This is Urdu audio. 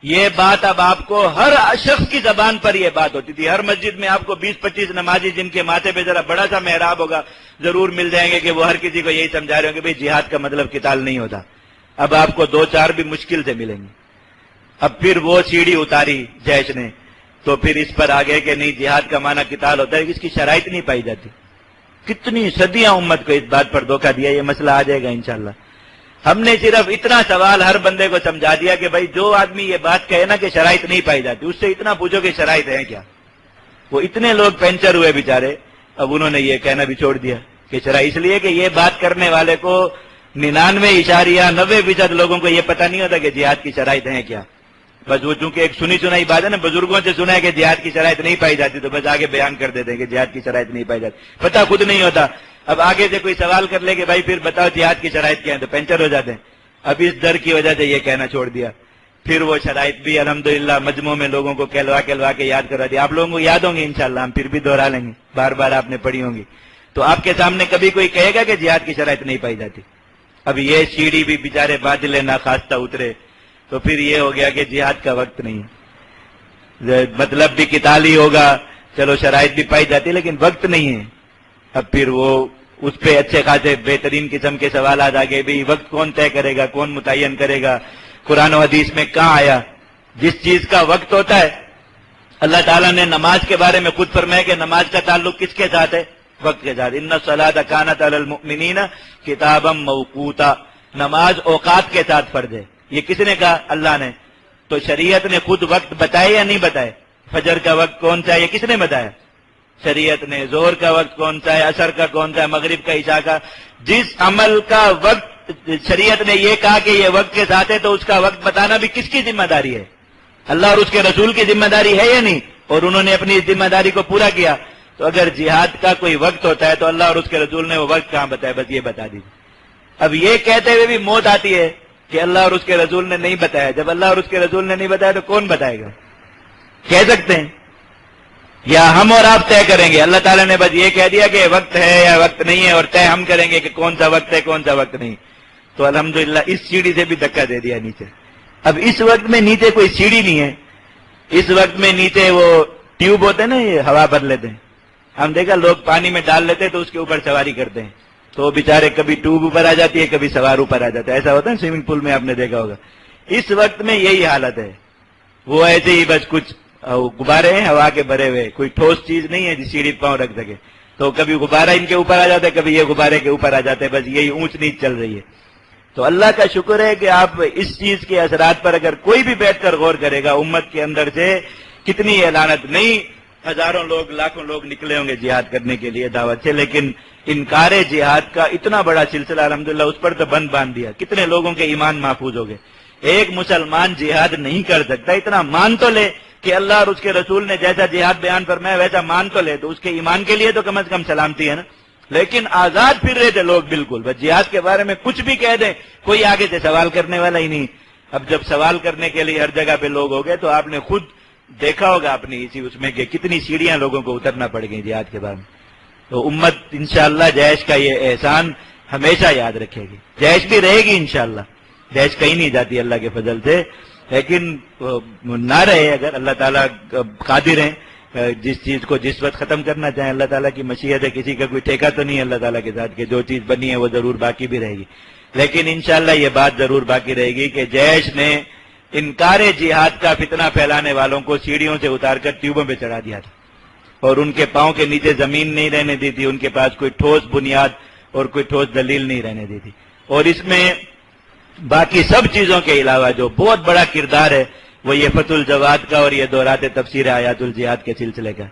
یہ بات اب آپ کو ہر شخص کی زبان پر یہ بات ہوتی تھی. ہر مسجد میں آپ کو 20-25 نمازی جن کے ماتھے پہ ذرا بڑا سا محراب ہوگا ضرور مل جائیں گے کہ وہ ہر کسی کو یہی سمجھا رہے ہوں کہ بھئی جہاد کا مطلب قتال نہیں ہوتا. اب آپ کو 2-4 بھی مشکل سے ملیں گے. اب پھر وہ سیڑھی اتاری جیش نے تو پھر اس پر آگے کہ نہیں جہاد کا معنی قتال ہوتا ہے، اس کی شرائط نہیں پائی جاتی. کتنی صدیاں امت کو اس بات پر دھوکہ دیا. یہ مسئلہ آ جائے گا انشاءاللہ. ہم نے صرف اتنا سوال ہر بندے کو سمجھا دیا کہ بھائی جو آدمی یہ بات کہے نا کہ شرائط نہیں پائی جاتی، اس سے اتنا پوچھو کہ شرائط ہیں کیا. وہ اتنے لوگ پینچر ہوئے بیچارے، اب انہوں نے یہ کہنا بھی چھوڑ دیا کہ شرائط، اس لیے کہ یہ بات کرنے والے کو 99.90% لوگوں کو یہ پتہ نہیں ہوتا کہ جہاد کی شرائط ہیں کیا. بس وہ چونکہ ایک سنی سنائی بات ہے نا، بزرگوں سے سنا ہے کہ جہاد کی شرائط نہیں پائی جاتی تو بس آگے بیان کر دیتے ہیں کہ جہاد کی شرائط نہیں پائی جاتی، پتہ خود نہیں ہوتا. اب آگے سے کوئی سوال کر لے کہ بھائی پھر بتاؤ جہاد کی شرائط کیا ہے تو پینچر ہو جاتے ہیں. اب اس ڈر کی وجہ سے یہ کہنا چھوڑ دیا. پھر وہ شرائط بھی الحمدللہ مجموع میں لوگوں کو کہلوا کے یاد کروا دیا. آپ لوگوں کو یاد ہوں گے انشاءاللہ، ہم پھر بھی دوہرا لیں گے، بار بار آپ نے پڑھی ہوں گی. تو آپ کے سامنے کبھی کوئی کہے گا کہ جہاد کی شرائط نہیں پائی جاتی. اب یہ سیڑھی بھی بیچارے باجلے ناخواستہ اترے تو پھر یہ ہو گیا کہ جہاد کا وقت نہیں ہے، مطلب بھی قتال ہی ہوگا، چلو شرائط بھی پائی جاتی لیکن وقت نہیں ہے. اب پھر وہ اس پہ اچھے خاصے بہترین قسم کے سوالات آگے بھی وقت کون طے کرے گا، کون متعین کرے گا. قرآن و حدیث میں کہاں آیا جس چیز کا وقت ہوتا ہے. اللہ تعالیٰ نے نماز کے بارے میں خود فرمایا کہ نماز کا تعلق کس کے ساتھ ہے؟ وقت کے ساتھ. ان الصلاۃ کانت علی المؤمنین کتابا موقوتا، نماز اوقات کے ساتھ فرض ہے. یہ کس نے کہا؟ اللہ نے. تو شریعت نے خود وقت بتائے یا نہیں بتائے؟ فجر کا وقت کون سا ہے یہ کس نے بتایا؟ شریعت نے. ظہر کا وقت کون سا ہے، عصر کا کون سا ہے، مغرب کا، عشاء کا. جس عمل کا وقت شریعت نے یہ کہا کہ یہ وقت کے ساتھ ہے تو اس کا وقت بتانا بھی کس کی ذمہ داری ہے؟ اللہ اور اس کے رسول کی ذمہ داری ہے یا نہیں؟ اور انہوں نے اپنی ذمہ داری کو پورا کیا. تو اگر جہاد کا کوئی وقت ہوتا ہے تو اللہ اور اس کے رسول نے وہ وقت کہاں بتایا؟ بس یہ بتا دیجیے. اب یہ کہتے ہوئے بھی موت آتی ہے کہ اللہ اور اس کے رسول نے نہیں بتایا. جب اللہ اور اس کے رسول نے نہیں بتایا تو کون بتائے گا؟ کہہ سکتے ہیں یا ہم اور آپ طے کریں گے؟ اللہ تعالیٰ نے بس یہ کہہ دیا کہ وقت ہے یا وقت نہیں ہے اور طے ہم کریں گے کہ کون سا وقت ہے کون سا وقت نہیں. تو الحمدللہ اس سیڑھی سے بھی دھکا دے دیا نیچے. اب اس وقت میں نیچے کوئی سیڑھی نہیں ہے، اس وقت میں نیچے وہ ٹیوب ہوتے ہیں نا، یہ ہوا بھر لیتے ہیں. ہم دیکھا لوگ پانی میں ڈال لیتے تو اس کے اوپر سواری کرتے ہیں تو بیچارے کبھی ٹیوب اوپر آ جاتی ہے کبھی سوار اوپر آ جاتا ہے. ایسا ہوتا ہے سوئمنگ پول میں، آپ نے دیکھا ہوگا. اس وقت میں یہی حالت ہے. وہ ایسے ہی بس کچھ غبارے ہیں ہوا کے بھرے ہوئے، کوئی ٹھوس چیز نہیں ہے جس سیڑھی پاؤں رکھ سکے. تو کبھی غبارہ ان کے اوپر آ جاتا ہے کبھی یہ غبارے کے اوپر آ جاتے ہیں. بس یہی اونچ نیچ چل رہی ہے. تو اللہ کا شکر ہے کہ آپ اس چیز کے اثرات پر اگر کوئی بھی بیٹھ کر غور کرے گا، امت کے اندر سے کتنی اعلانت نہیں، ہزاروں لوگ لاکھوں لوگ نکلے ہوں گے جہاد کرنے کے لیے دعوت سے، لیکن انکار جہاد کا اتنا بڑا سلسلہ الحمدللہ اس پر تو بند باندھ دیا. کتنے لوگوں کے ایمان محفوظ ہو گئے. ایک مسلمان جہاد نہیں کر سکتا، اتنا مان تو لے کہ اللہ اور اس کے رسول نے جیسا جہاد بیان فرمایا ویسا مان تو لے، تو اس کے ایمان کے لیے تو کم از کم سلامتی ہے نا. لیکن آزاد پھر رہے تھے لوگ بالکل، بس جہاد کے بارے میں کچھ بھی کہہ دیں کوئی آگے سے سوال کرنے والا ہی نہیں. اب جب سوال کرنے کے لیے ہر جگہ پہ لوگ ہو گئے تو آپ نے خود دیکھا ہوگا اپنی اسی اس میں کہ کتنی سیڑھیاں لوگوں کو اترنا پڑ گئی جہاد کے بارے میں. تو امت انشاءاللہ جیش کا یہ احسان ہمیشہ یاد رکھے گی. جیش بھی رہے گی انشاءاللہ، جیش کہیں نہیں جاتی اللہ کے فضل سے. لیکن نہ رہے اگر اللہ تعالیٰ قادر ہیں جس چیز کو جس وقت ختم کرنا چاہیں. اللہ تعالیٰ کی مشیت ہے، کسی کا کوئی ٹھیکہ تو نہیں ہے اللہ تعالیٰ کے ساتھ کہ جو چیز بنی ہے وہ ضرور باقی بھی رہے گی. لیکن انشاءاللہ یہ بات ضرور باقی رہے گی کہ جیش نے انکار جہاد کا فتنہ پھیلانے والوں کو سیڑھیوں سے اتار کر ٹیوبوں پہ چڑھا دیا تھا اور ان کے پاؤں کے نیچے زمین نہیں رہنے دی تھی. ان کے پاس کوئی ٹھوس بنیاد اور کوئی ٹھوس دلیل نہیں رہنے دی تھی. اور اس میں باقی سب چیزوں کے علاوہ جو بہت بڑا کردار ہے وہ یہ فتح الجواد کا اور یہ دورات تفسیر آیات الجہاد کے سلسلے کا.